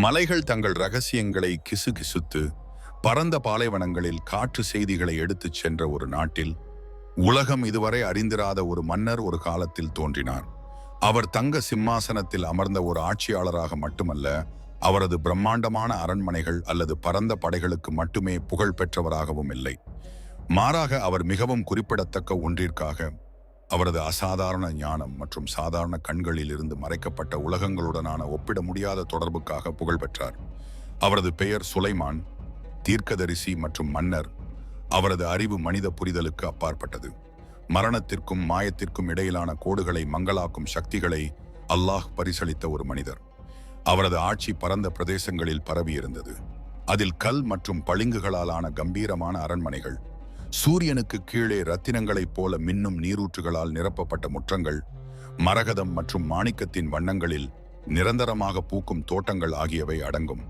மலைகள் தங்கள் ரகசியங்களை கிசுகிசுத்து பரந்த பாலைவனங்களில் காற்று செய்திகளை எடுத்துச் சென்ற ஒரு நாட்டில் உலகம் இதுவரை அறிந்திராத ஒரு மன்னர் ஒரு காலத்தில் தோன்றினார். அவர் தங்க சிம்மாசனத்தில் அமர்ந்த ஒரு ஆட்சியாளராக மட்டுமல்ல, அவரது பிரம்மாண்டமான அரண்மனைகள் அல்லது பரந்த படைகளுக்கு மட்டுமே புகழ் பெற்றவராகவும் இல்லை. மாறாக அவர் மிகவும் குறிப்பிடத்தக்க ஒன்றிற்காக, அவரது அசாதாரண ஞானம் மற்றும் சாதாரண கண்களில் இருந்து மறைக்கப்பட்ட உலகங்களுடனான ஒப்பிட முடியாத தொடர்புக்காக புகழ் பெற்றார். அவரது பெயர் சுலைமான், தீர்க்கதரிசி மற்றும் மன்னர். அவரது அறிவு மனித புரிதலுக்கு அப்பாற்பட்டது. மரணத்திற்கும் மாயத்திற்கும் இடையிலான கோடுகளை மங்களாக்கும் சக்திகளை அல்லாஹ் பரிசளித்த ஒரு மனிதர். அவரது ஆட்சி பரந்த பிரதேசங்களில் பரவியிருந்தது. அதில் கல் மற்றும் பளிங்குகளால் ஆன கம்பீரமான அரண்மனைகள், சூரியனுக்கு கீழே ரத்தினங்களைப் போல மின்னும் நீரூற்றுகளால் நிரப்பப்பட்ட முற்றங்கள், மரகதம் மற்றும் மாணிக்கத்தின் வண்ணங்களில் நிரந்தரமாக பூக்கும் தோட்டங்கள் ஆகியவை அடங்கும்.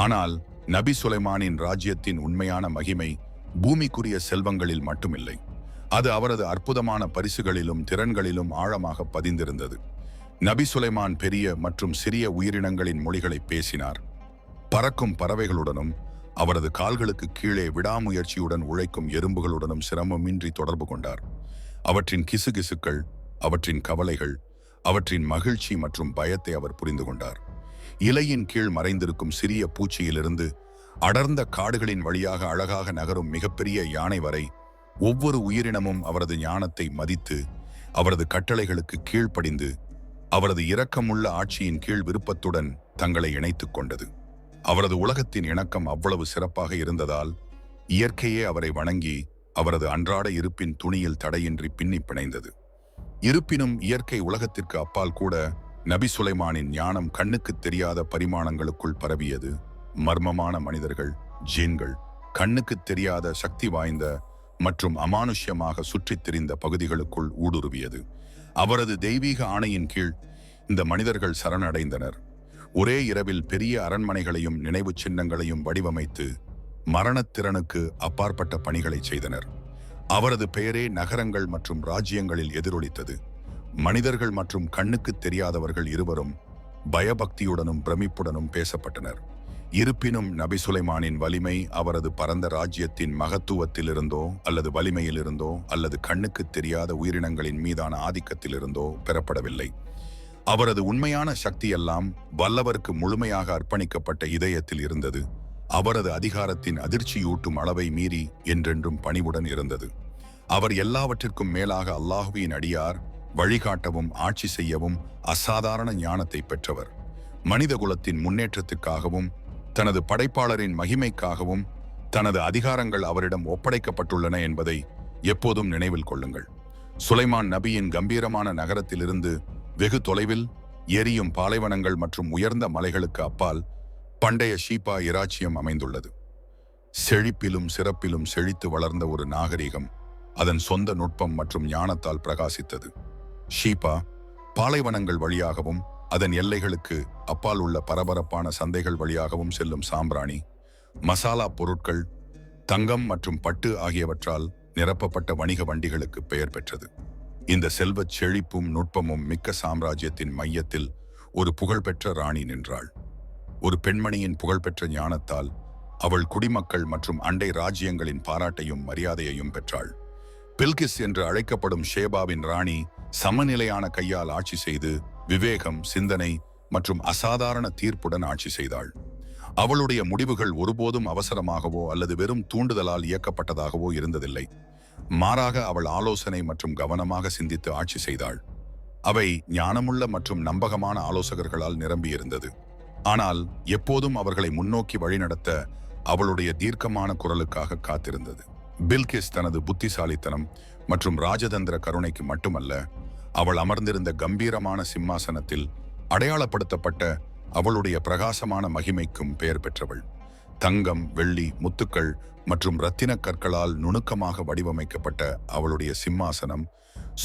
ஆனால் நபி சுலைமானின் ராஜ்யத்தின் உண்மையான மகிமை பூமிக்குரிய செல்வங்களில் மட்டுமில்லை. அது அவரது அற்புதமான பரிசுகளிலும் திறன்களிலும் ஆழமாக பதிந்திருந்தது. நபி சுலைமான் பெரிய மற்றும் சிறிய உயிரினங்களின் மொழிகளை பேசினார். பறக்கும் பறவைகளுடனும் அவரது கால்களுக்கு கீழே விடாமுயற்சியுடன் உழைக்கும் எறும்புகளுடனும் சிரமமின்றி தொடர்பு கொண்டார். அவற்றின் கிசுகிசுக்கள், அவற்றின் கவலைகள், அவற்றின் மகிழ்ச்சி மற்றும் பயத்தை அவர் புரிந்து கொண்டார். இலையின் கீழ் மறைந்திருக்கும் சிறிய பூச்சியிலிருந்து அடர்ந்த காடுகளின் வழியாக அழகாக நகரும் மிகப்பெரிய யானை வரை ஒவ்வொரு உயிரினமும் அவரது ஞானத்தை மதித்து, அவரது கட்டளைகளுக்கு கீழ்ப்படிந்து, அவரது இரக்கமுள்ள ஆட்சியின் கீழ் விருப்பத்துடன் தங்களை இணைத்துக் கொண்டது. அவரது உலகத்தின் இணக்கம் அவ்வளவு சிறப்பாக இருந்ததால் இயற்கையே அவரை வணங்கி அவரது அன்றாட இருப்பின் துணியில் தடையின்றி பின்னி பிணைந்தது. இருப்பினும் இயற்கை உலகத்திற்கு அப்பால் கூட நபி சுலைமானின் ஞானம் கண்ணுக்கு தெரியாத பரிமாணங்களுக்குள் பரவியது. மர்மமான மனிதர்கள், ஜீன்கள், கண்ணுக்கு தெரியாத சக்தி வாய்ந்த மற்றும் அமானுஷ்யமாக சுற்றித் திரிந்த பகுதிகளுக்குள் ஊடுருவியது. அவரது தெய்வீக ஆணையின் கீழ் இந்த மனிதர்கள் சரணடைந்தனர். ஒரே இரவில் பெரிய அரண்மனைகளையும் நினைவு சின்னங்களையும் வடிவமைத்து மரணத்திறனுக்கு அப்பாற்பட்ட பணிகளை செய்தனர். அவரது பெயரே நகரங்கள் மற்றும் ராஜ்யங்களில் எதிரொலித்தது. மனிதர்கள் மற்றும் கண்ணுக்கு தெரியாதவர்கள் இருவரும் பயபக்தியுடனும் பிரமிப்புடனும் பேசப்பட்டனர். இருப்பினும் நபி சுலைமானின் வலிமை அவரது பரந்த ராஜ்யத்தின் மகத்துவத்திலிருந்தோ அல்லது வலிமையிலிருந்தோ அல்லது கண்ணுக்கு தெரியாத உயிரினங்களின் மீதான ஆதிக்கத்திலிருந்தோ பெறப்படவில்லை. அவரது உண்மையான சக்தியெல்லாம் வல்லவருக்கு முழுமையாக அர்ப்பணிக்கப்பட்ட இதயத்தில் இருந்தது. அவரது அதிகாரத்தின் அதிர்ச்சியூட்டும் அளவை மீறி என்றென்றும் பணிவுடன் இருந்தது. அவர் எல்லாவற்றிற்கும் மேலாக அல்லாஹுவின் அடியார், வழிகாட்டவும் ஆட்சி செய்யவும் அசாதாரண ஞானத்தை பெற்றவர். மனித குலத்தின் முன்னேற்றத்திற்காகவும் தனது படைப்பாளரின் மகிமைக்காகவும் தனது அதிகாரங்கள் அவரிடம் ஒப்படைக்கப்பட்டுள்ளன என்பதை எப்போதும் நினைவில் கொள்ளுங்கள். சுலைமான் நபியின் கம்பீரமான நகரத்திலிருந்து வெகு தொலைவில் எரியும் பாலைவனங்கள் மற்றும் உயர்ந்த மலைகளுக்கு அப்பால் பண்டைய ஷீபா இராச்சியம் அமைந்துள்ளது. செழிப்பிலும் சிறப்பிலும் செழித்து வளர்ந்த ஒரு நாகரிகம் அதன் சொந்த நுட்பம் மற்றும் ஞானத்தால் பிரகாசித்தது. ஷீபா பாலைவனங்கள் வழியாகவும் அதன் எல்லைகளுக்கு அப்பால் உள்ள பரபரப்பான சந்தைகள் வழியாகவும் செல்லும் சாம்பிராணி, மசாலா பொருட்கள், தங்கம் மற்றும் பட்டு ஆகியவற்றால் நிரப்பப்பட்ட வணிக வண்டிகளுக்கு பெயர் பெற்றது. இந்த செல்வச் செழிப்பும் நுட்பமும் மிக்க சாம்ராஜ்யத்தின் மையத்தில் ஒரு புகழ்பெற்ற ராணி நின்றாள். ஒரு பெண்மணியின் புகழ்பெற்ற ஞானத்தால் அவள் குடிமக்கள் மற்றும் அண்டை ராஜ்யங்களின் பாராட்டையும் மரியாதையையும் பெற்றாள். பில்கிஸ் என்று அழைக்கப்படும் ஷேபாவின் ராணி சமநிலையான கையால் ஆட்சி செய்து விவேகம், சிந்தனை மற்றும் அசாதாரண தீர்ப்புடன் ஆட்சி செய்தாள். அவளுடைய முடிவுகள் ஒருபோதும் அவசரமாகவோ அல்லது வெறும் தூண்டுதலால் இயக்கப்பட்டதாகவோ இருந்ததில்லை. மாறாக அவள் ஆலோசனை மற்றும் கவனமாக சிந்தித்து ஆட்சி செய்தாள். அவை ஞானமுள்ள மற்றும் நம்பகமான ஆலோசகர்களால் நிரம்பியிருந்தது. ஆனால் எப்போதும் அவர்களை முன்னோக்கி வழிநடத்த அவளுடைய தீர்க்கமான குரலுக்காக காத்திருந்தது. பில்கிஸ் தனது புத்திசாலித்தனம் மற்றும் ராஜதந்திர கருணைக்கு மட்டுமல்ல, அவள் அமர்ந்திருந்த கம்பீரமான சிம்மாசனத்தில் அடையாளப்படுத்தப்பட்ட அவளுடைய பிரகாசமான மகிமைக்கும் பெயர் பெற்றவள். தங்கம், வெள்ளி, முத்துக்கள் மற்றும் இரத்தின கற்களால் நுணுக்கமாக வடிவமைக்கப்பட்ட அவளுடைய சிம்மாசனம்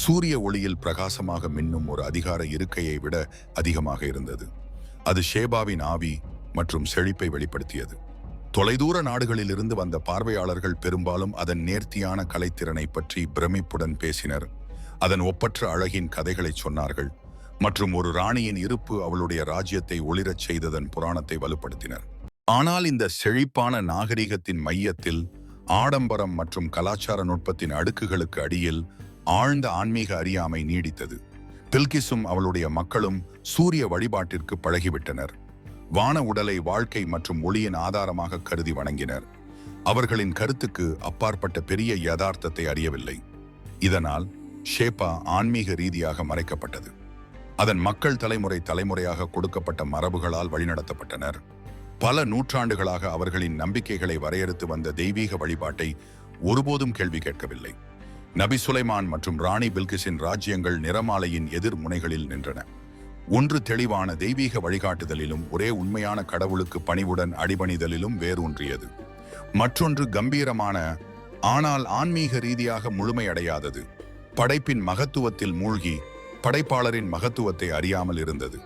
சூரிய ஒளியில் பிரகாசமாக மின்னும் ஒரு அதிகார இருக்கையை விட அதிகமாக இருந்தது. அது ஷேபாவின் ஆவி மற்றும் செழிப்பை வெளிப்படுத்தியது. தொலைதூர நாடுகளிலிருந்து வந்த பார்வையாளர்கள் பெரும்பாலும் அதன் நேர்த்தியான கலைத்திறனை பற்றி பிரமிப்புடன் பேசினர். அதன் ஒப்பற்ற அழகின் கதைகளை சொன்னார்கள் மற்றும் ஒரு ராணியின் இருப்பு அவளுடைய ராஜ்யத்தை ஒளிரச் செய்ததன் புராணத்தை வலுப்படுத்தினர். ஆனால் இந்த செழிப்பான நாகரிகத்தின் மையத்தில் ஆடம்பரம் மற்றும் கலாச்சார நுட்பத்தின் அடுக்குகளுக்கு அடியில் ஆழ்ந்த ஆன்மீக அறியாமை நீடித்தது. பில்கிஸும் அவளுடைய மக்களும் சூரிய வழிபாட்டிற்கு பழகிவிட்டனர். வான உடலை வாழ்க்கை மற்றும் ஒளியின் ஆதாரமாக கருதி வணங்கினர். அவர்களின் கருத்துக்கு அப்பாற்பட்ட பெரிய யதார்த்தத்தை அறியவில்லை. இதனால் ஷேபா ஆன்மீக ரீதியாக மறைக்கப்பட்டது. அதன் மக்கள் தலைமுறையாக கொடுக்கப்பட்ட மரபுகளால் வழிநடத்தப்பட்டனர். பல நூற்றாண்டுகளாக அவர்களின் நம்பிக்கைகளை வரையறுத்து வந்த தெய்வீக வழிபாட்டை ஒருபோதும் கேள்வி கேட்கவில்லை. நபி சுலைமான் மற்றும் ராணி பில்கிஸின் ராஜ்யங்கள் நிறமாலையின் எதிர் முனைகளில் நின்றன. ஒன்று தெளிவான தெய்வீக வழிகாட்டுதலிலும் ஒரே உண்மையான கடவுளுக்கு பணிவுடன் அடிபணிதலிலும் வேரூன்றியது. மற்றொன்று கம்பீரமான ஆனால் ஆன்மீக ரீதியாக முழுமையடையாதது. படைப்பின் மகத்துவத்தில் மூழ்கி படைப்பாளரின் மகத்துவத்தை அறியாமல் இருந்தது.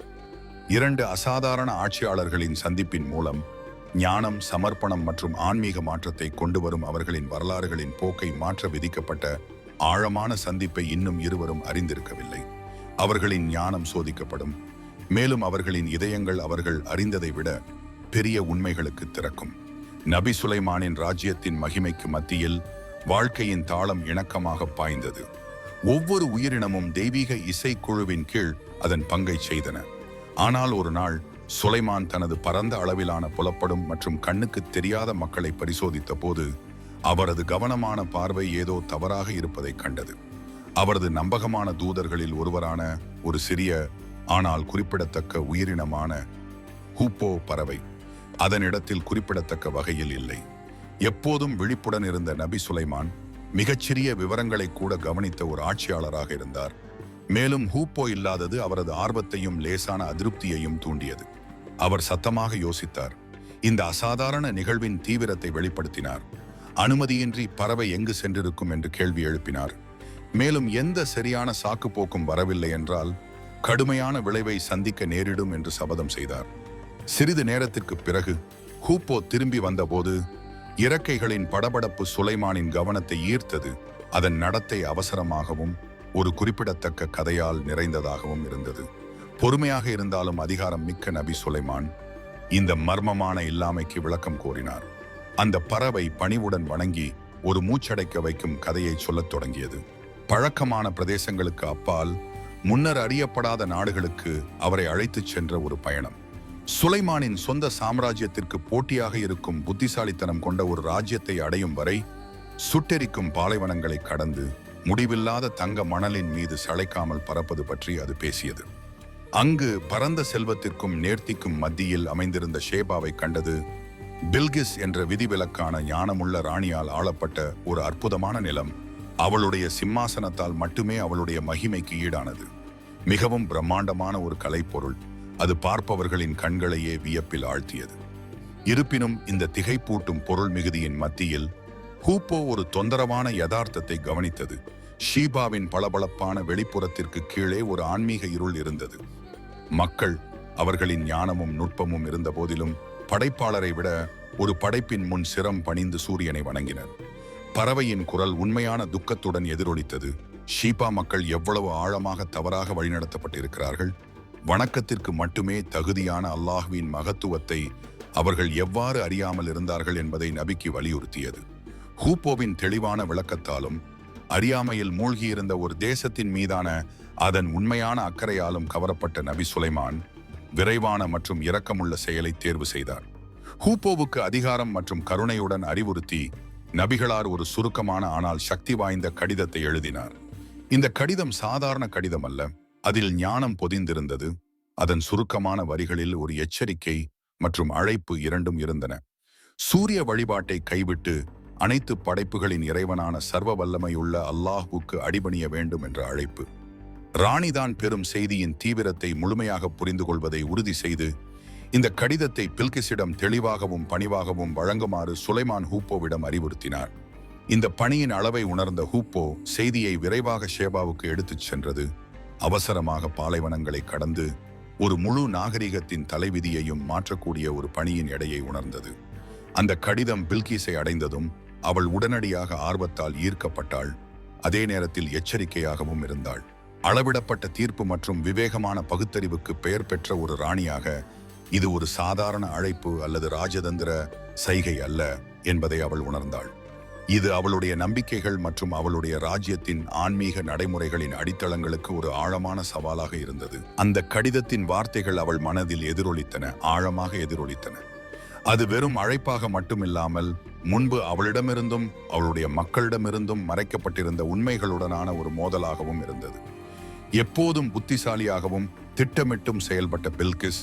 இரண்டு அசாதாரண ஆட்சியாளர்களின் சந்திப்பின் மூலம் ஞானம், சமர்ப்பணம் மற்றும் ஆன்மீக மாற்றத்தை கொண்டு வரும் அவர்களின் வரலாறுகளின் போக்கை மாற்ற விதிக்கப்பட்ட ஆழமான சந்திப்பை இன்னும் இருவரும் அறிந்திருக்கவில்லை. அவர்களின் ஞானம் சோதிக்கப்படும், மேலும் அவர்களின் இதயங்கள் அவர்கள் அறிந்ததை விட பெரிய உண்மைகளுக்கு திறக்கும். நபி சுலைமானின் ராஜ்யத்தின் மகிமைக்கு மத்தியில் வாழ்க்கையின் தாளம் இணக்கமாக பாய்ந்தது. ஒவ்வொரு உயிரினமும் தெய்வீக இசைக்குழுவின் கீழ் அதன் பங்கை செய்தன. ஆனால் ஒரு நாள் சுலைமான் தனது பரந்த அளவிலான புலப்படும் மற்றும் கண்ணுக்கு தெரியாத மக்களை பரிசோதித்த போது அவரது கவனமான பார்வை ஏதோ தவறாக இருப்பதை கண்டது. அவரது நம்பகமான தூதர்களில் ஒருவரான ஒரு சிறிய ஆனால் குறிப்பிடத்தக்க உயிரினமான ஹூப்போ பறவை அதனிடத்தில் குறிப்பிடத்தக்க வகையில் இல்லை. எப்போதும் விழிப்புடன் இருந்த நபி சுலைமான் மிகச்சிறிய விவரங்களை கூட கவனித்த ஒரு ஆட்சியாளராக இருந்தார். மேலும் ஹூப்போ இல்லாதது அவரது ஆர்வத்தையும் லேசான அதிருப்தியையும் தூண்டியது. அவர் சத்தமாக யோசித்தார். இந்த அசாதாரண நிகழ்வின் தீவிரத்தை வெளிப்படுத்தினார். அனுமதியின்றி பறவை எங்கு சென்றிருக்கும் என்று கேள்வி எழுப்பினார். மேலும் எந்த சரியான சாக்கு போக்கும் வரவில்லை என்றால் கடுமையான விளைவை சந்திக்க நேரிடும் என்று சபதம் செய்தார். சிறிது நேரத்திற்கு பிறகு ஹூப்போ திரும்பி வந்தபோது இறக்கைகளின் படபடப்பு சுலைமானின் கவனத்தை ஈர்த்தது. அதன் நடத்தை அவசரமாகவும் ஒரு குறிப்பிடத்தக்க கதையால் நிறைந்ததாகவும் இருந்தது. பொறுமையாக இருந்தாலும் அதிகாரம் மிக்க நபி சுலைமான் இந்த மர்மமான இல்லாமைக்கு விளக்கம் கோரினார். அந்த பறவை பணிவுடன் வணங்கி ஒரு மூச்சடைக்க வைக்கும் கதையை சொல்லத் தொடங்கியது. பழக்கமான பிரதேசங்களுக்கு அப்பால் முன்னர் அறியப்படாத நாடுகளுக்கு அவரை அழைத்துச் சென்ற ஒரு பயணம். சுலைமானின் சொந்த சாம்ராஜ்யத்திற்கு போட்டியாக இருக்கும் புத்திசாலித்தனம் கொண்ட ஒரு ராஜ்யத்தை அடையும் வரை சுட்டெரிக்கும் பாலைவனங்களை கடந்து முடிவில்லாத தங்க மணலின் மீது சளைக்காமல் பறப்பது பற்றி அது பேசியது. அங்கு பரந்த செல்வத்திற்கும் நேர்த்திக்கும் மத்தியில் அமைந்திருந்த ஷேபாவை கண்டது. பில்கிஸ் என்ற விதிவிலக்கான ஞானமுள்ள ராணியால் ஆளப்பட்ட ஒரு அற்புதமான நிலம். அவளுடைய சிம்மாசனத்தால் மட்டுமே அவளுடைய மகிமைக்கு ஈடானது. மிகவும் பிரம்மாண்டமான ஒரு கலைப்பொருள். அது பார்ப்பவர்களின் கண்களையே வியப்பில் ஆழ்த்தியது. இருப்பினும் இந்த திகைப்பூட்டும் பொருள் மிகுதியின் மத்தியில் ஹூப்போ ஒரு தொந்தரவான யதார்த்தத்தை கவனித்தது. ஷீபாவின் பளபளப்பான வெளிப்புறத்திற்கு கீழே ஒரு ஆன்மீக இருள் இருந்தது. மக்கள் அவர்களின் ஞானமும் நுட்பமும் இருந்த போதிலும் படைப்பாளரை விட ஒரு படைப்பின் முன் சிரம் பணிந்து சூரியனை வணங்கினர். பறவையின் குரல் உண்மையான துக்கத்துடன் எதிரொலித்தது. ஷீபா மக்கள் எவ்வளவு ஆழமாக தவறாக வழிநடத்தப்பட்டிருக்கிறார்கள். வணக்கத்திற்கு மட்டுமே தகுதியான அல்லாஹ்வின் மகத்துவத்தை அவர்கள் எவ்வாறு அறியாமல் இருந்தார்கள் என்பதை நபிக்கு வலியுறுத்தியது. ஹூப்போவின் தெளிவான விளக்கத்தாலும் அறியாமையில் மூழ்கியிருந்த ஒரு தேசத்தின் மீதான அதன் உண்மையான அக்கறையாலும் கவரப்பட்ட நபி சுலைமான் விரைவான மற்றும் இரக்கமுள்ள செயலை தேர்வு செய்தார். ஹூப்போவுக்கு அதிகாரம் மற்றும் கருணையுடன் அறிவுறுத்தி நபிகளார் ஒரு சுருக்கமான ஆனால் சக்தி வாய்ந்த கடிதத்தை எழுதினார். இந்த கடிதம் சாதாரண கடிதம் அல்ல. அதில் ஞானம் பொதிந்திருந்தது. அதன் சுருக்கமான வரிகளில் ஒரு எச்சரிக்கை மற்றும் அழைப்பு இரண்டும் இருந்தன. சூரிய வழிபாட்டை கைவிட்டு அனைத்து படைப்புகளின் இறைவனான சர்வ வல்லமையுள்ள அல்லாஹ்வுக்கு அடிபணிய வேண்டும் என்ற அழைப்பு. ராணிதான் பெரும் செய்தியின் தீவிரத்தை முழுமையாக புரிந்து கொள்வதை உறுதி செய்து இந்த கடிதத்தை பில்கிஸிடம் தெளிவாகவும் பணிவாகவும் வழங்குமாறு சுலைமான் ஹூப்போவிடம் அறிவுறுத்தினார். இந்த பணியின் அளவை உணர்ந்த ஹூப்போ செய்தியை விரைவாக ஷேபாவுக்கு எடுத்துச் சென்றது. அவசரமாக பாலைவனங்களை கடந்து ஒரு முழு நாகரிகத்தின் தலைவிதியையும் மாற்றக்கூடிய ஒரு பணியின் எடையை உணர்ந்தது. அந்த கடிதம் பில்கிஸை அடைந்ததும் அவள் உடனடியாக ஆர்வத்தால் ஈர்க்கப்பட்டாள். அதே நேரத்தில் எச்சரிக்கையாகவும் இருந்தாள். அளவிடப்பட்ட தீர்ப்பு மற்றும் விவேகமான பகுத்தறிவுக்கு பெயர் பெற்ற ஒரு ராணியாக இது ஒரு சாதாரண அழைப்பு அல்லது ராஜதந்திர சைகை அல்ல என்பதை அவள் உணர்ந்தாள். இது அவளுடைய நம்பிக்கைகள் மற்றும் அவளுடைய ராஜ்யத்தின் ஆன்மீக நடைமுறைகளின் அடித்தளங்களுக்கு ஒரு ஆழமான சவாலாக இருந்தது. அந்த கடிதத்தின் வார்த்தைகள் அவள் மனதில் எதிரொலித்தன, ஆழமாக எதிரொலித்தன. அது வெறும் அழைப்பாக மட்டுமில்லாமல் முன்பு அவளிடமிருந்தும் அவளுடைய மக்களிடமிருந்தும் மறைக்கப்பட்டிருந்த உண்மைகளுடனான ஒரு மோதலாகவும் இருந்தது. எப்போதும் புத்திசாலியாகவும் திட்டமிட்டும் செயல்பட்ட பில்கிஸ்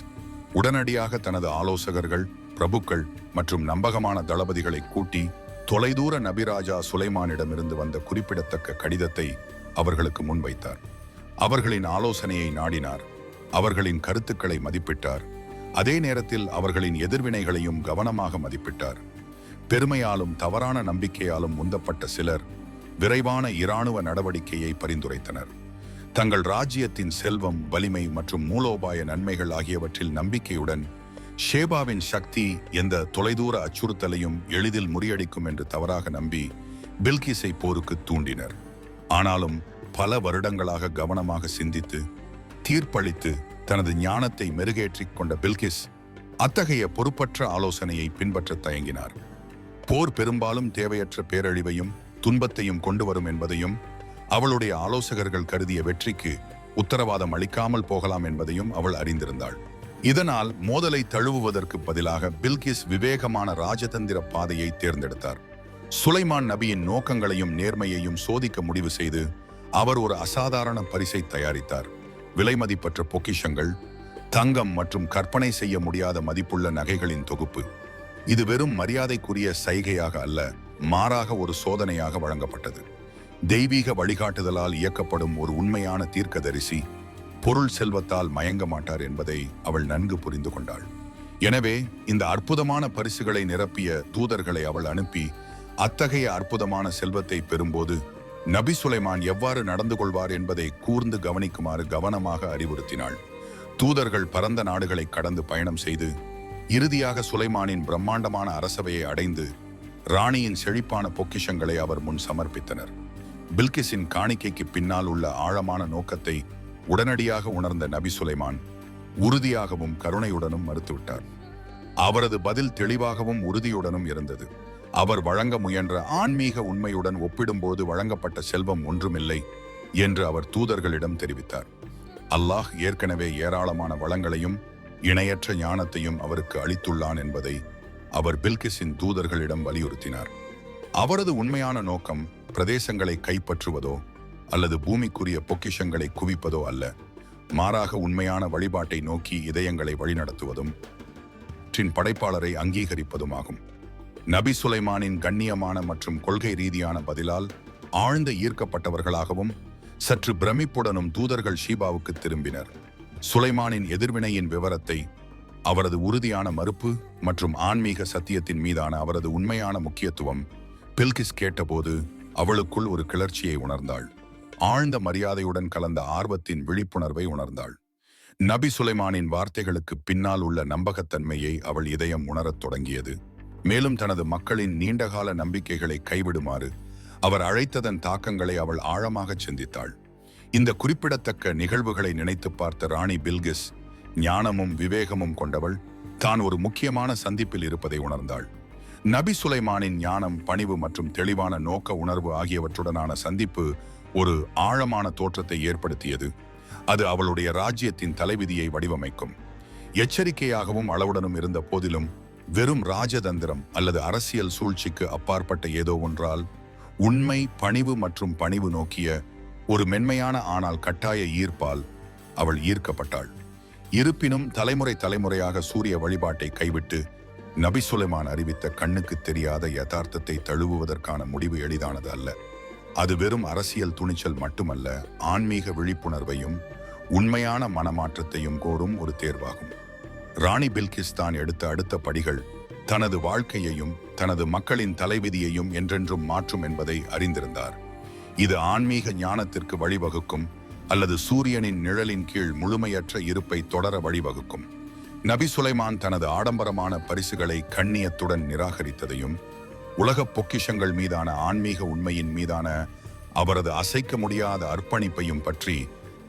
உடனடியாக தனது ஆலோசகர்கள், பிரபுக்கள் மற்றும் நம்பகமான தளபதிகளை கூட்டி தொலைதூர நபிராஜா சுலைமானிடமிருந்து வந்த குறிப்பிடத்தக்க கடிதத்தை அவர்களுக்கு முன்வைத்தார். அவர்களின் ஆலோசனையை நாடினார், அவர்களின் கருத்துக்களை மதிப்பிட்டார், அதே நேரத்தில் அவர்களின் எதிர்வினைகளையும் கவனமாக மதிப்பிட்டார். பெருமையாலும் தவறான நம்பிக்கையாலும் உந்தப்பட்ட சிலர் விரைவான இராணுவ நடவடிக்கையை பரிந்துரைத்தனர். தங்கள் ராஜ்யத்தின் செல்வம், வலிமை மற்றும் மூலோபாய நன்மைகள் ஆகியவற்றில் நம்பிக்கையுடன் ஷேபாவின் சக்தி எந்த தொலைதூர அச்சுறுத்தலையும் எளிதில் முறியடிக்கும் என்று தவறாக நம்பி பில்கிஸை போருக்கு தூண்டினர். ஆனாலும் பல வருடங்களாக கவனமாக சிந்தித்து தீர்ப்பளித்து தனது ஞானத்தை மெருகேற்றிக் கொண்ட பில்கிஸ் அத்தகைய பொறுப்பற்ற ஆலோசனையை பின்பற்ற தயங்கினார். போர் பெரும்பாலும் தேவையற்ற பேரழிவையும் துன்பத்தையும் கொண்டு வரும் என்பதையும் அவளுடைய ஆலோசகர்கள் கருதிய வெற்றிக்கு உத்தரவாதம் அளிக்காமல் போகலாம் என்பதையும் அவள் அறிந்திருந்தாள். இதனால் மோதலை தழுவுவதற்கு பதிலாக பில்கிஸ் விவேகமான ராஜதந்திர பாதையை தேர்ந்தெடுத்தார். சுலைமான் நபியின் நோக்கங்களையும் நேர்மையையும் சோதிக்க முடிவு செய்து அவர் ஒரு அசாதாரண பரிசை தயாரித்தார். விலைமதிப்பற்ற பொக்கிஷங்கள், தங்கம் மற்றும் கற்பனை செய்ய முடியாத மதிப்புள்ள நகைகளின் தொகுப்பு. இது வெறும் மரியாதைக்குரிய சைகையாக அல்ல, மாறாக ஒரு சோதனையாக வழங்கப்பட்டது. தெய்வீக வழிகாட்டுதலால் இயக்கப்படும் ஒரு உண்மையான தீர்க்கதரிசி பொருள் செல்வத்தால் மயங்க மாட்டார் என்பதை அவள் நன்கு புரிந்து கொண்டாள். எனவே இந்த அற்புதமான பரிசுகளை நிரப்பிய தூதர்களை அவள் அனுப்பி அத்தகைய அற்புதமான செல்வத்தை பெறும்போது நபி சுலைமான் எவ்வாறு நடந்து கொள்வார் என்பதை கூர்ந்து கவனிக்குமாறு கவனமாக அறிவுறுத்தினாள். தூதர்கள் பரந்த நாடுகளை கடந்து பயணம் செய்து இறுதியாக சுலைமானின் பிரம்மாண்டமான அரசவையை அடைந்து ராணியின் செழிப்பான பொக்கிஷங்களை அவர் முன் சமர்ப்பித்தனர். பில்கிஸின் காணிக்கைக்கு பின்னால் உள்ள ஆழமான நோக்கத்தை உடனடியாக உணர்ந்த நபி சுலைமான் உறுதியாகவும் கருணையுடனும் மறுத்துவிட்டார். அவரது பதில் தெளிவாகவும் உறுதியுடனும் இருந்தது. அவர் வழங்க முயன்ற ஆன்மீக உண்மையுடன் ஒப்பிடும்போது வழங்கப்பட்ட செல்வம் ஒன்றுமில்லை என்று அவர் தூதர்களிடம் தெரிவித்தார். அல்லாஹ் ஏற்கனவே ஏராளமான வளங்களையும் இணையற்ற ஞானத்தையும் அவருக்கு அளித்துள்ளான் என்பதை அவர் பில்கிஸின் தூதர்களிடம் வலியுறுத்தினார். அவரது உண்மையான நோக்கம் பிரதேசங்களை கைப்பற்றுவதோ அல்லது பூமிக்குரிய பொக்கிஷங்களை குவிப்பதோ அல்ல, மாறாக உண்மையான வழிபாட்டை நோக்கி இதயங்களை வழிநடத்துவதும் படைப்பாளரை அங்கீகரிப்பதுமாகும். நபி சுலைமானின் கண்ணியமான மற்றும் கொள்கை ரீதியான பதிலால் ஆழ்ந்த ஈர்க்கப்பட்டவர்களாகவும் சற்று பிரமிப்புடனும் தூதர்கள் ஷீபாவுக்கு திரும்பினர். சுலைமானின் எதிர்வினையின் விவரத்தை, அவரது உறுதியான மறுப்பு மற்றும் ஆன்மீக சத்தியத்தின் மீதான அவரது உண்மையான முக்கியத்துவம் பில்கிஸ் கேட்டபோது அவளுக்குள் ஒரு கிளர்ச்சியை உணர்ந்தாள். ஆழ்ந்த மரியாதையுடன் கலந்த ஆர்வத்தின் விழிப்புணர்வை உணர்ந்தாள். நபி சுலைமானின் வார்த்தைகளுக்கு பின்னால் உள்ள நம்பகத்தன்மையை அவள் இதயம் உணரத் தொடங்கியது. மேலும் தனது மக்களின் நீண்டகால நம்பிக்கைகளை கைவிடுமாறு அவர் அழைத்ததன் தாக்கங்களை அவள் ஆழமாக சிந்தித்தாள். இந்த குறிப்பிடத்தக்க நிகழ்வுகளை நினைத்து பார்த்த ராணி பில்கிஸ் ஞானமும் விவேகமும் கொண்டவள் தான் ஒரு முக்கியமான சந்திப்பில் இருப்பதை உணர்ந்தாள். நபி சுலைமானின் ஞானம், பணிவு மற்றும் தெளிவான நோக்க உணர்வு ஆகியவற்றுடனான சந்திப்பு ஒரு ஆழமான தோற்றத்தை ஏற்படுத்தியது. அது அவளுடைய ராஜ்யத்தின் தலைவிதியை வடிவமைக்கும். எச்சரிக்கையாகவும் அளவுடனும் இருந்த போதிலும் வெறும் ராஜதந்திரம் அல்லது அரசியல் சூழ்ச்சிக்கு அப்பாற்பட்ட ஏதோ ஒன்றால் உண்மை, பணிவு மற்றும் பணிவு நோக்கிய ஒரு மென்மையான ஆனால் கட்டாய ஈர்ப்பால் அவள் ஈர்க்கப்பட்டாள். இருப்பினும் தலைமுறையாக சூரிய வழிபாட்டை கைவிட்டு நபி சுலைமான் அறிவித்த கண்ணுக்கு தெரியாத யதார்த்தத்தை தழுவுவதற்கான முடிவு எளிதானது அல்ல. அது வெறும் அரசியல் துணிச்சல் மட்டுமல்ல, ஆன்மீக விழிப்புணர்வையும் உண்மையான மனமாற்றத்தையும் கோரும் ஒரு தேர்வாகும். ராணி பில்கிஸ் தான் எடுத்த அடுத்த படிகள் தனது வாழ்க்கையையும் தனது மக்களின் தலைவிதியையும் என்றென்றும் மாற்றும் என்பதை அறிந்திருந்தார். இது ஆன்மீக ஞானத்திற்கு வழிவகுக்கும் அல்லது சூரியனின் நிழலின் கீழ் முழுமையற்ற இருப்பை தொடர வழிவகுக்கும். நபி சுலைமான் தனது ஆடம்பரமான பரிசுகளை கண்ணியத்துடன் நிராகரித்ததையும் உலகப் பொக்கிஷங்கள் மீதான ஆன்மீக உண்மையின் மீதான அவரது அசைக்க முடியாத அர்ப்பணிப்பையும் பற்றி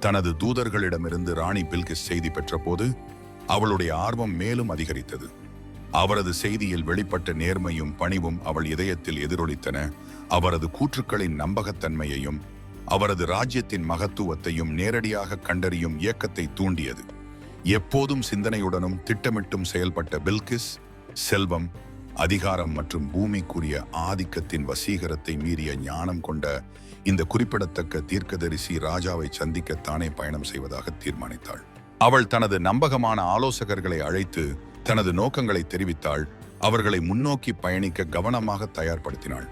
தனது தூதர்களிடமிருந்து ராணி பில்கிஸ் செய்தி பெற்றபோது அவளுடைய ஆர்வம் மேலும் அதிகரித்தது. அவரது செய்தியில் வெளிப்பட்ட நேர்மையும் பணிவும் அவள் இதயத்தில் எதிரொலித்தன. அவரது கூற்றுக்களின் நம்பகத்தன்மையையும் அவரது ராஜ்யத்தின் மகத்துவத்தையும் நேரடியாக கண்டறியும் இயக்கத்தை தூண்டியது. எப்போதும் சிந்தனையுடனும் திட்டமிட்டும் செயல்பட்ட பில்கிஸ் செல்வம், அதிகாரம் மற்றும் பூமிக்குரிய ஆதிக்கத்தின் வசீகரத்தை மீறிய ஞானம் கொண்ட இந்த குறிப்பிடத்தக்க தீர்க்கதரிசி ராஜாவை சந்திக்க தானே பயணம் செய்வதாக தீர்மானித்தாள். அவள் தனது நம்பகமான ஆலோசகர்களை அழைத்து தனது நோக்கங்களை தெரிவித்தாள். அவர்களை முன்னோக்கி பயணிக்க கவனமாக தயார்படுத்தினாள்.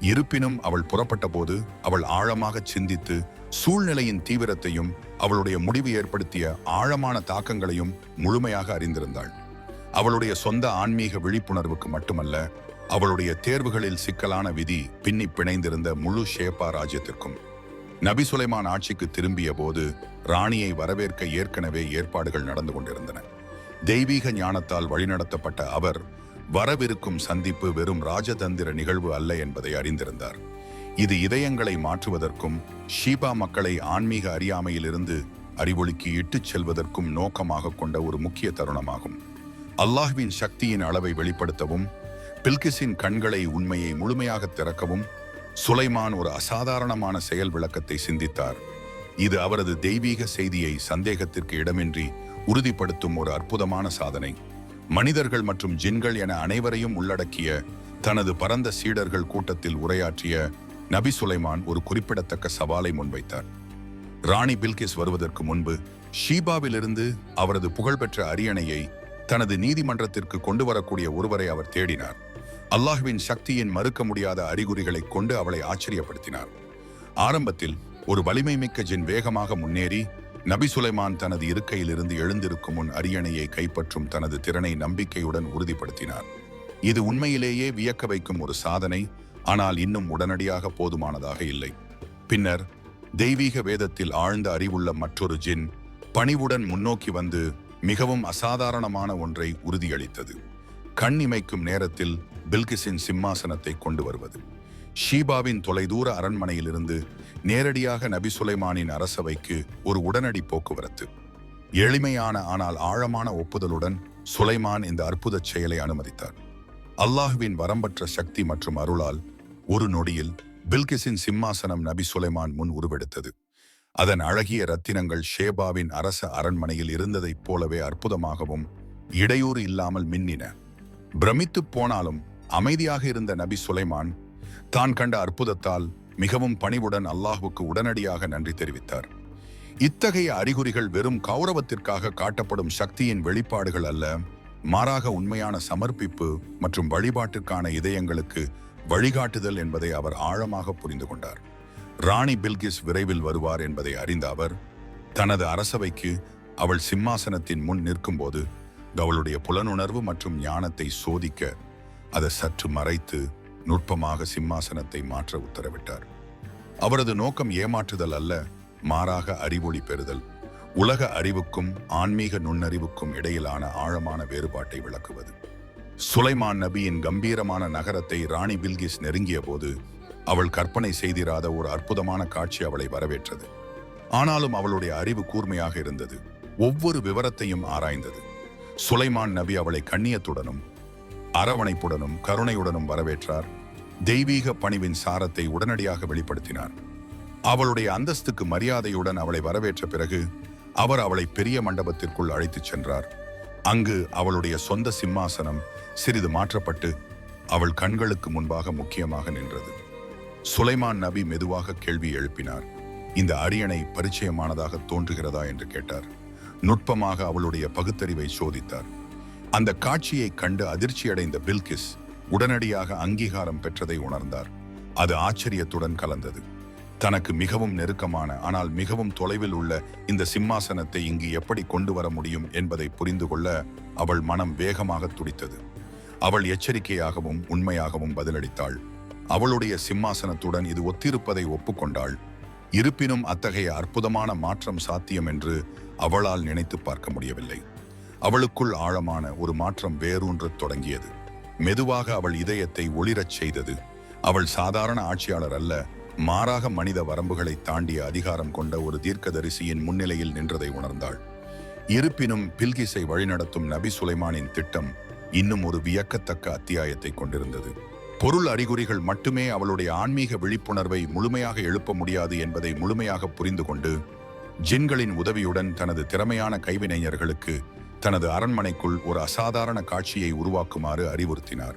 இருப்பினும் அவள் புறப்பட்ட போது அவள் ஆழமாக சிந்தித்து சூழ்நிலையின் தீவிரத்தையும் அவளுடைய முடிவு ஏற்படுத்திய ஆழமான தாக்கங்களையும் முழுமையாக அறிந்திருந்தாள். அவளுடைய சொந்த ஆன்மீக விழிப்புணர்வுக்கு மட்டுமல்ல, அவளுடைய தேர்வுகளில் சிக்கலான விதி பின்னி பிணைந்திருந்த முழு ஷேப்பா ராஜ்யத்திற்கும். நபி சுலைமான் ஆட்சிக்கு திரும்பிய போது ராணியை வரவேற்க ஏற்கனவே ஏற்பாடுகள் நடந்து கொண்டிருந்தன. தெய்வீக ஞானத்தால் வழிநடத்தப்பட்ட அவர் வரவிருக்கும் சந்திப்பு வெறும் ராஜதந்திர நிகழ்வு அல்ல என்பதை அறிந்திருந்தார். இது இதயங்களை மாற்றுவதற்கும் ஷீபா மக்களை ஆன்மீக அறியாமையிலிருந்து அறிவொளிக்கு இட்டுச் செல்வதற்கும் நோக்கமாக கொண்ட ஒரு முக்கிய தருணமாகும். அல்லாஹ்வின் சக்தியின் அளவை வெளிப்படுத்தவும் பில்கிஸின் கண்களை உண்மையை முழுமையாக திறக்கவும் சுலைமான் ஒரு அசாதாரணமான செயல் விளக்கத்தை சிந்தித்தார். இது அவரது தெய்வீக செய்தியை சந்தேகத்திற்கு இடமின்றி உறுதிப்படுத்தும் ஒரு அற்புதமான சாதனை. மனிதர்கள் மற்றும் ஜின்கள் என அனைவரையும் உள்ளடக்கிய தனது பரந்த சீடர்கள் கூட்டத்தில் உரையாற்றிய நபி சுலைமான் ஒரு குறிப்பிடத்தக்க சவாலை முன்வைத்தார். ராணி பில்கிஸ் வருவதற்கு முன்பு ஷீபாவிலிருந்து அவரது புகழ்பெற்ற அரியணையை தனது நீதிமன்றத்திற்கு கொண்டு வரக்கூடிய ஒருவரை அவர் தேடினார். அல்லாஹ்வின் சக்தியின் மறுக்க முடியாத அறிகுறிகளை கொண்டு அவளை ஆச்சரியப்படுத்தினார். ஆரம்பத்தில் ஒரு வலிமை மிக்க ஜின் வேகமாக முன்னேறி நபி சுலைமான் தனது இருக்கையிலிருந்து எழுந்திருக்கும் முன் அரியணையை கைப்பற்றும் தனது திறனை நம்பிக்கையுடன் உறுதிப்படுத்தினார். இது உண்மையிலேயே வியக்க வைக்கும் ஒரு சாதனை, ஆனால் இன்னும் உடனடியாக போதுமானதாக இல்லை. பின்னர் தெய்வீக வேதத்தில் ஆழ்ந்த அறிவுள்ள மற்றொரு ஜின் பணிவுடன் முன்னோக்கி வந்து மிகவும் அசாதாரணமான ஒன்றை உறுதியளித்தது. கண் இமைக்கும் நேரத்தில் பில்கிஸின் சிம்மாசனத்தை கொண்டு வருவது. ஷீபாவின் தொலைதூர அரண்மனையிலிருந்து நேரடியாக நபி சுலைமானின் அரசவைக்கு ஒரு உடனடி போக்குவரத்து. எளிமையான ஆனால் ஆழமான ஒப்புதலுடன் சுலைமான் இந்த அற்புத செயலை அனுமதித்தார். அல்லாஹுவின் வரம்பற்ற சக்தி மற்றும் அருளால் ஒரு நொடியில் பில்கிஸின் சிம்மாசனம் நபி சுலைமான் முன் உருவெடுத்தது. அதன் அழகிய ரத்தினங்கள் ஷேபாவின் அரச அரண்மனையில் இருந்ததைப் போலவே அற்புதமாகவும் இடையூறு இல்லாமல் மின்னின. பிரமித்து போனாலும் அமைதியாக இருந்த நபி சுலைமான் தான் கண்ட அற்புதத்தால் மிகவும் பணிவுடன் அல்லாஹுக்கு உடனடியாக நன்றி தெரிவித்தார். இத்தகைய அறிகுறிகள் வெறும் கௌரவத்திற்காக காட்டப்படும் சக்தியின் வெளிப்பாடுகள் அல்ல, மாறாக உண்மையான சமர்ப்பிப்பு மற்றும் வழிபாட்டிற்கான இதயங்களுக்கு வழிகாட்டுதல் என்பதை அவர் ஆழமாக புரிந்து கொண்டார். ராணி பில்கிஸ் விரைவில் வருவார் என்பதை அறிந்த அவர் தனது அரசவைக்கு அவள் சிம்மாசனத்தின் முன் நிற்கும்போது அவளுடைய புலனுணர்வு மற்றும் ஞானத்தை சோதிக்க அதை சற்று மறைத்து நுட்பமாக சிம்மாசனத்தை மாற்ற உத்தரவிட்டார். அவரது நோக்கம் ஏமாற்றுதல் அல்ல, மாறாக அறிவொளி பெறுதல், உலக அறிவுக்கும் ஆன்மீக நுண்ணறிவுக்கும் இடையிலான ஆழமான வேறுபாட்டை விளக்குவது. சுலைமான் நபியின் கம்பீரமான நகரத்தை ராணி பில்கிஸ் நெருங்கிய போது அவள் கற்பனை செய்திராத ஒரு அற்புதமான காட்சி அவளை வரவேற்றது. ஆனாலும் அவளுடைய அறிவு கூர்மையாக இருந்தது, ஒவ்வொரு விவரத்தையும் ஆராய்ந்தது. சுலைமான் நபி அவளை கண்ணியத்துடனும் அரவணைப்புடனும் கருணையுடனும் வரவேற்றார். தெய்வீக பணிவின் சாரத்தை உடனடியாக வெளிப்படுத்தினார். அவளுடைய அந்தஸ்துக்கு மரியாதையுடன் அவளை வரவேற்ற பிறகு அவர் அவளை பெரிய மண்டபத்திற்குள் அழைத்துச் சென்றார். அங்கு அவளுடைய சொந்த சிம்மாசனம் சிறிது மாற்றப்பட்டு அவள் கண்களுக்கு முன்பாக முக்கியமாக நின்றது. சுலைமான் நபி மெதுவாக கேள்வி எழுப்பினார். இந்த அரியணை பரிச்சயமானதாக தோன்றுகிறதா என்று கேட்டார். நுட்பமாக அவளுடைய பகுத்தறிவை சோதித்தார். அந்த காட்சியை கண்டு அதிர்ச்சியடைந்த பில்கிஸ் உடனடியாக அங்கீகாரம் பெற்றதை உணர்ந்தார். அது ஆச்சரியத்துடன் கலந்தது. தனக்கு மிகவும் நெருக்கமான ஆனால் மிகவும் தொலைவில் உள்ள இந்த சிம்மாசனத்தை இங்கு எப்படி கொண்டு வர முடியும் என்பதை புரிந்து கொள்ள அவள் மனம் வேகமாக துடித்தது. அவள் எச்சரிக்கையாகவும் உண்மையாகவும் பதிலளித்தாள். அவளுடைய சிம்மாசனத்துடன் இது ஒத்திருப்பதை ஒப்புக்கொண்டாள். இருப்பினும் அத்தகைய அற்புதமான மாற்றம் சாத்தியம் என்று அவளால் நினைத்து பார்க்க முடியவில்லை. அவளுக்குள் ஆழமான ஒரு மாற்றம் வேரூன்றத் தொடங்கியது. மெதுவாக அவள் இதயத்தை ஒளிரச் செய்தது. அவள் சாதாரண ஆட்சியாளர் அல்ல, மாறாக மனித வரம்புகளை தாண்டிய அதிகாரம் கொண்ட ஒரு தீர்க்கதரிசியின் முன்னிலையில் நின்றதை உணர்ந்தாள். இருப்பினும் பில்கிஸை வழிநடத்தும் நபி சுலைமானின் திட்டம் இன்னும் ஒரு வியக்கத்தக்க அத்தியாயத்தை கொண்டிருந்தது. பொருள் அறிகுறிகள் மட்டுமே அவளுடைய ஆன்மீக விழிப்புணர்வை முழுமையாக எழுப்ப முடியாது என்பதை முழுமையாக புரிந்து கொண்டு ஜின்களின் உதவியுடன் தனது திறமையான கைவினைஞர்களுக்கு தனது அரண்மனைக்குள் ஒரு அசாதாரண காட்சியை உருவாக்குமாறு அறிவுறுத்தினார்.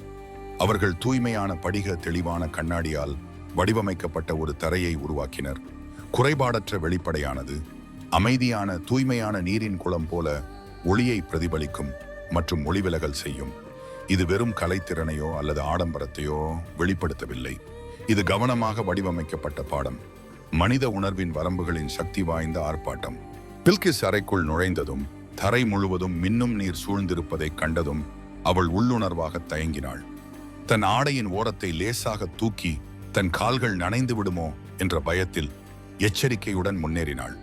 அவர்கள் தூய்மையான படிக தெளிவான கண்ணாடியால் வடிவமைக்கப்பட்ட ஒரு தரையை உருவாக்கினர். குறைபாடற்ற வெளிப்படையானது, அமைதியான தூய்மையான நீரின் குளம் போல ஒளியை பிரதிபலிக்கும் மற்றும் ஒளிவிலகல் செய்யும். இது வெறும் கலைத்திறனையோ அல்லது ஆடம்பரத்தையோ வெளிப்படுத்தவில்லை. இது கவனமாக வடிவமைக்கப்பட்ட பாடம், மனித உணர்வின் வரம்புகளின் சக்தி வாய்ந்த ஆர்ப்பாட்டம். பில்கிஸ் அறைக்குள் நுழைந்ததும் தரை முழுவதும் மின்னும் நீர் சூழ்ந்திருப்பதைக் கண்டதும் அவள் உள்ளுணர்வாக தயங்கினாள். தன் ஆடையின் ஓரத்தை லேசாக தூக்கி தன் கால்கள் நனைந்து விடுமோ என்ற பயத்தில் எச்சரிக்கையுடன் முன்னேறினாள்.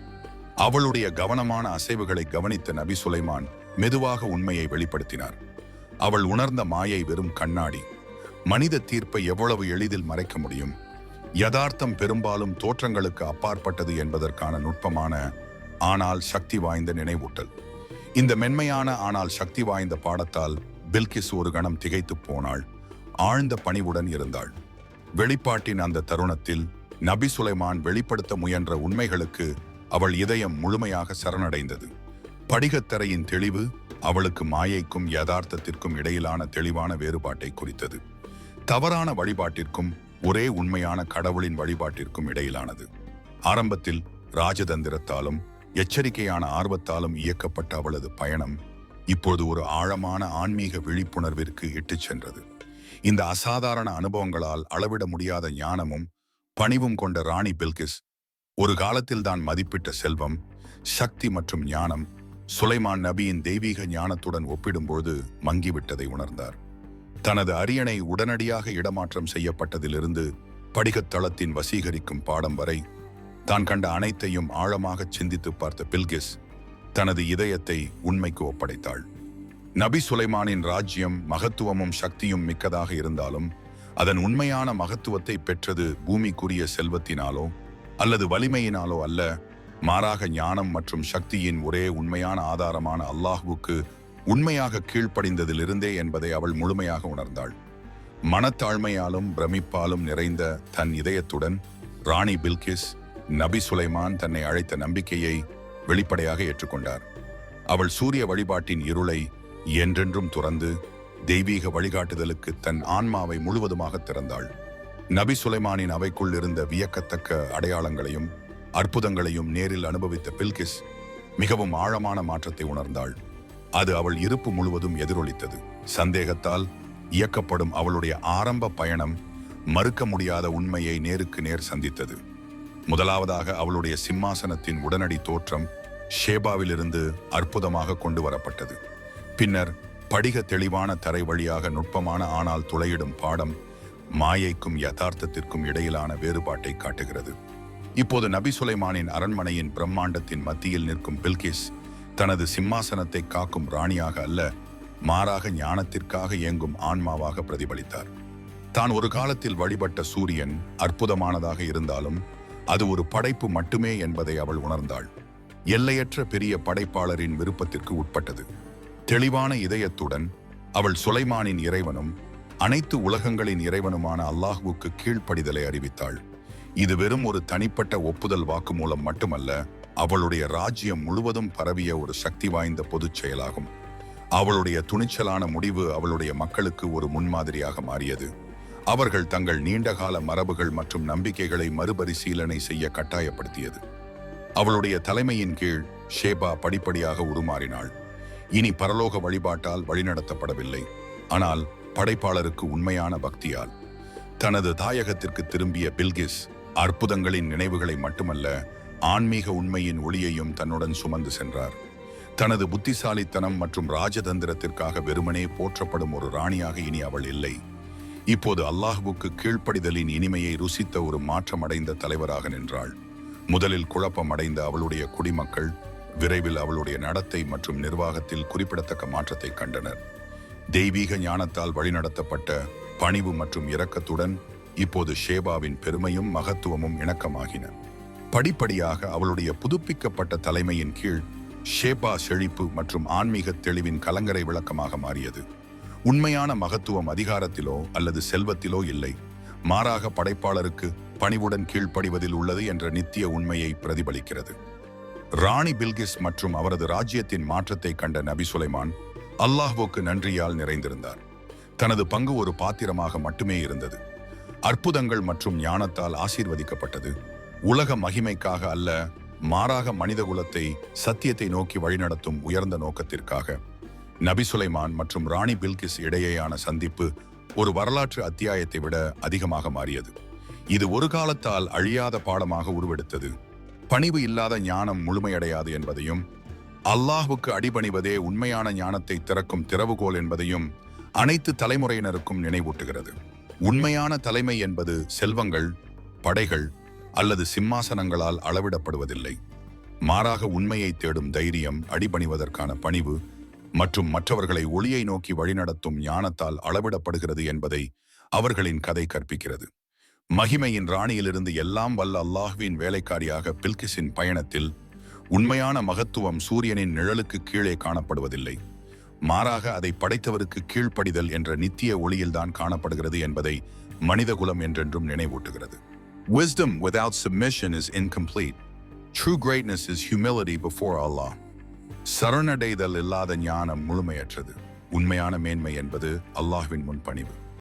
அவளுடைய கவனமான அசைவுகளை கவனித்த நபி சுலைமான் மெதுவாக உண்மையை வெளிப்படுத்தினார். அவள் உணர்ந்த மாயை வெறும் கண்ணாடி. மனித தீர்ப்பை எவ்வளவு எளிதில் மறைக்க முடியும்? யதார்த்தம் பெரும்பாலும் தோற்றங்களுக்கு அப்பாற்பட்டது என்பதற்கான நுட்பமான ஆனால் சக்தி வாய்ந்த நினைவூட்டல். இந்த மென்மையான ஆனால் சக்தி வாய்ந்த பாடத்தால் பில்கிஸ் ஒரு கணம் திகைத்து போனாள். ஆழ்ந்த பணிவுடன் இருந்தாள். வெளிப்பாட்டின் அந்த தருணத்தில் நபி சுலைமான் வெளிப்படுத்த முயன்ற உண்மைகளுக்கு அவள் இதயம் முழுமையாக சரணடைந்தது. படிகத்தரையின் தெளிவு அவளுக்கு மாயைக்கும் யதார்த்தத்திற்கும் இடையிலான தெளிவான வேறுபாட்டை குறித்தது. தவறான வழிபாட்டிற்கும் ஒரே உண்மையான கடவுளின் வழிபாட்டிற்கும் இடையிலானது. ஆரம்பத்தில் ராஜதந்திரத்தாலும் எச்சரிக்கையான ஆர்வத்தாலும் இயக்கப்பட்ட அவளது பயணம் இப்போது ஒரு ஆழமான ஆன்மீக விழிப்புணர்விற்கு இட்டுச் சென்றது. இந்த அசாதாரண அனுபவங்களால் அளவிட முடியாத ஞானமும் பணிவும் கொண்ட ராணி பில்கிஸ் ஒரு காலத்தில் தான் மதிப்பிட்ட செல்வம், சக்தி மற்றும் ஞானம் சுலைமான் நபியின் தெய்வீக ஞானத்துடன் ஒப்பிடும்போது மங்கிவிட்டதை உணர்ந்தார். தனது அரியணை உடனடியாக இடமாற்றம் செய்யப்பட்டதிலிருந்து படிகத்தளத்தின் வசீகரிக்கும் பாடம் வரை தான் கண்ட அனைத்தையும் ஆழமாக சிந்தித்து பார்த்த பில்கிஸ் தனது இதயத்தை உண்மைக்கு ஒப்படைத்தாள். நபி சுலைமானின் ராஜ்யம் மகத்துவமும் சக்தியும் மிக்கதாக இருந்தாலும் அதன் உண்மையான மகத்துவத்தை பெற்றது பூமிக்குரிய செல்வத்தினாலோ அல்லது வலிமையினாலோ அல்ல, மாறாக ஞானம் மற்றும் சக்தியின் ஒரே உண்மையான ஆதாரமான அல்லாஹ்வுக்கு உண்மையாக கீழ்ப்படிந்ததிலிருந்தே என்பதை அவள் முழுமையாக உணர்ந்தாள். மனத்தாழ்மையாலும் பிரமிப்பாலும் நிறைந்த தன் இதயத்துடன் ராணி பில்கிஸ் நபி சுலைமான் தன்னை அழைத்த நம்பிக்கையை வெளிப்படையாக ஏற்றுக்கொண்டார். அவள் சூரிய வழிபாட்டின் இருளை என்றென்றும் துறந்து தெய்வீக வழிகாட்டுதலுக்கு தன் ஆன்மாவை முழுவதுமாக திறந்தாள். நபி சுலைமானின் அவைக்குள் இருந்த வியக்கத்தக்க அடையாளங்களையும் அற்புதங்களையும் நேரில் அனுபவித்த பில்கிஸ் மிகவும் ஆழமான மாற்றத்தை உணர்ந்தாள். அது அவள் இருப்பு முழுவதும் எதிரொலித்தது. சந்தேகத்தால் இயக்கப்படும் அவளுடைய ஆரம்ப பயணம் மறுக்க முடியாத உண்மையை நேருக்கு நேர் சந்தித்தது. முதலாவதாக அவளுடைய சிம்மாசனத்தின் உடனடி தோற்றம் ஷேபாவிலிருந்து அற்புதமாக கொண்டு வரப்பட்டது. பின்னர் படிக தெளிவான தரை வழியாக நுட்பமான ஆனால் துளையிடும் பாடம் மாயைக்கும் யதார்த்தத்திற்கும் இடையிலான வேறுபாட்டை காட்டுகிறது. இப்போது நபி சுலைமானின் அரண்மனையின் பிரம்மாண்டத்தின் மத்தியில் நிற்கும் பில்கிஸ் தனது சிம்மாசனத்தை காக்கும் ராணியாக அல்ல, மாறாக ஞானத்திற்காக இயங்கும் ஆன்மாவாக பிரதிபலித்தார். தான் ஒரு காலத்தில் வழிபட்ட சூரியன் அற்புதமானதாக இருந்தாலும் அது ஒரு படைப்பு மட்டுமே என்பதை அவள் உணர்ந்தாள். எல்லையற்ற பெரிய படைப்பாளரின் விருப்பத்திற்கு உட்பட்டது. தெளிவான இதயத்துடன் அவள் சுலைமானின் இறைவனும் அனைத்து உலகங்களின் இறைவனுமான அல்லாஹ்வுக்கு கீழ்ப்படிதலை அறிவித்தாள். இது வெறும் ஒரு தனிப்பட்ட ஒப்புதல் வாக்குமூலம் மட்டுமல்ல, அவளுடைய ராஜ்யம் முழுவதும் பரவிய ஒரு சக்தி வாய்ந்த பொதுச் செயலாகும். அவளுடைய துணிச்சலான முடிவு அவளுடைய மக்களுக்கு ஒரு முன்மாதிரியாக மாறியது. அவர்கள் தங்கள் நீண்டகால மரபுகள் மற்றும் நம்பிக்கைகளை மறுபரிசீலனை செய்ய கட்டாயப்படுத்தியது. அவளுடைய தலைமையின் கீழ் ஷேபா படிப்படியாக உருமாறினாள். இனி பரலோக வழிபாட்டால் வழிநடத்தப்படவில்லை, ஆனால் படைப்பாளருக்கு உண்மையான பக்தியால். தனது தாயகத்திற்கு திரும்பிய பில்கிஸ் அற்புதங்களின் நினைவுகளை மட்டுமல்ல, ஆன்மீக உண்மையின் ஒளியையும் தன்னுடன் சுமந்து சென்றார். தனது புத்திசாலித்தனம் மற்றும் ராஜதந்திரத்திற்காக வெறுமனே போற்றப்படும் ஒரு ராணியாக இனி அவள் இல்லை. இப்போது அல்லாஹ்வுக்கு கீழ்ப்படிதலின் இனிமையை ருசித்த ஒரு மாற்றமடைந்த தலைவராக நின்றாள். முதலில் குழப்பம் அடைந்த அவளுடைய குடிமக்கள் விரைவில் அவளுடைய நடத்தை மற்றும் நிர்வாகத்தில் குறிப்பிடத்தக்க மாற்றத்தை கண்டனர். தெய்வீக ஞானத்தால் வழிநடத்தப்பட்ட பணிவு மற்றும் இரக்கத்துடன் இப்போது ஷேபாவின் பெருமையும் மகத்துவமும் இணக்கமாகின. படிப்படியாக அவளுடைய புதுப்பிக்கப்பட்ட தலைமையின் கீழ் ஷேபா செழிப்பு மற்றும் ஆன்மீக தெளிவின் கலங்கரை விளக்கமாக மாறியது. உண்மையான மகத்துவம் அதிகாரத்திலோ அல்லது செல்வத்திலோ இல்லை, மாறாக படைப்பாளருக்கு பணிவுடன் கீழ்ப்படிவதில் உள்ளது என்ற நித்திய உண்மையை பிரதிபலிக்கிறது. ராணி பில்கிஸ் மற்றும் அவரது ராஜ்யத்தின் மாற்றத்தை கண்ட நபி சுலைமான் அல்லாஹ்வுக்கு நன்றியால் நிறைந்திருந்தார். தனது பங்கு ஒரு பாத்திரமாக மட்டுமே இருந்தது. அற்புதங்கள் மற்றும் ஞானத்தால் ஆசீர்வதிக்கப்பட்டது. உலக மகிமைக்காக அல்ல, மாறாக மனிதகுலத்தை சத்தியத்தை நோக்கி வழிநடத்தும் உயர்ந்த நோக்கத்திற்காக. நபி சுலைமான் மற்றும் ராணி பில்கிஸ் இடையேயான சந்திப்பு ஒரு வரலாற்று அத்தியாயத்தை விட அதிகமாக மாறியது. இது ஒரு காலத்தால் அழியாத பாடமாக உருவெடுத்தது. பணிவு இல்லாத ஞானம் முழுமையடையாது என்பதையும், அல்லாஹ்வுக்கு அடிபணிவதே உண்மையான ஞானத்தை திறக்கும் திறவுகோல் என்பதையும் அனைத்து தலைமுறையினருக்கும் நினைவூட்டுகிறது. உண்மையான தலைமை என்பது செல்வங்கள், படைகள் அல்லது சிம்மாசனங்களால் அளவிடப்படுவதில்லை. மாறாக உண்மையை தேடும் தைரியம், அடிபணிவதற்கான பணிவு மற்றும் மற்றவர்களை ஒளியை நோக்கி வழிநடத்தும் ஞானத்தால் அளவிடப்படுகிறது என்பதை அவர்களின் கதை கற்பிக்கிறது. மகிமையின் ராணியிலிருந்து எல்லாம் வல்ல அல்லாஹ்வின் வேலைக்காரியாக பில்கிஸின் பயணத்தில் உண்மையான மகத்துவம் சூரியனின் நிழலுக்கு கீழே காணப்படுவதில்லை, மாறாக அதை படைத்தவருக்கு கீழ்ப்படிதல் என்ற நித்திய ஒளியில்தான் காணப்படுகிறது என்பதை மனிதகுலம் என்றென்றும் நினைவூட்டுகிறது. Wisdom without submission is incomplete. True greatness is humility before Allah. சரணடைதல் இல்லாத ஞானம் முழுமையற்றது. உண்மையான மேன்மை என்பது அல்லாஹ்வின் முன்பணிவு.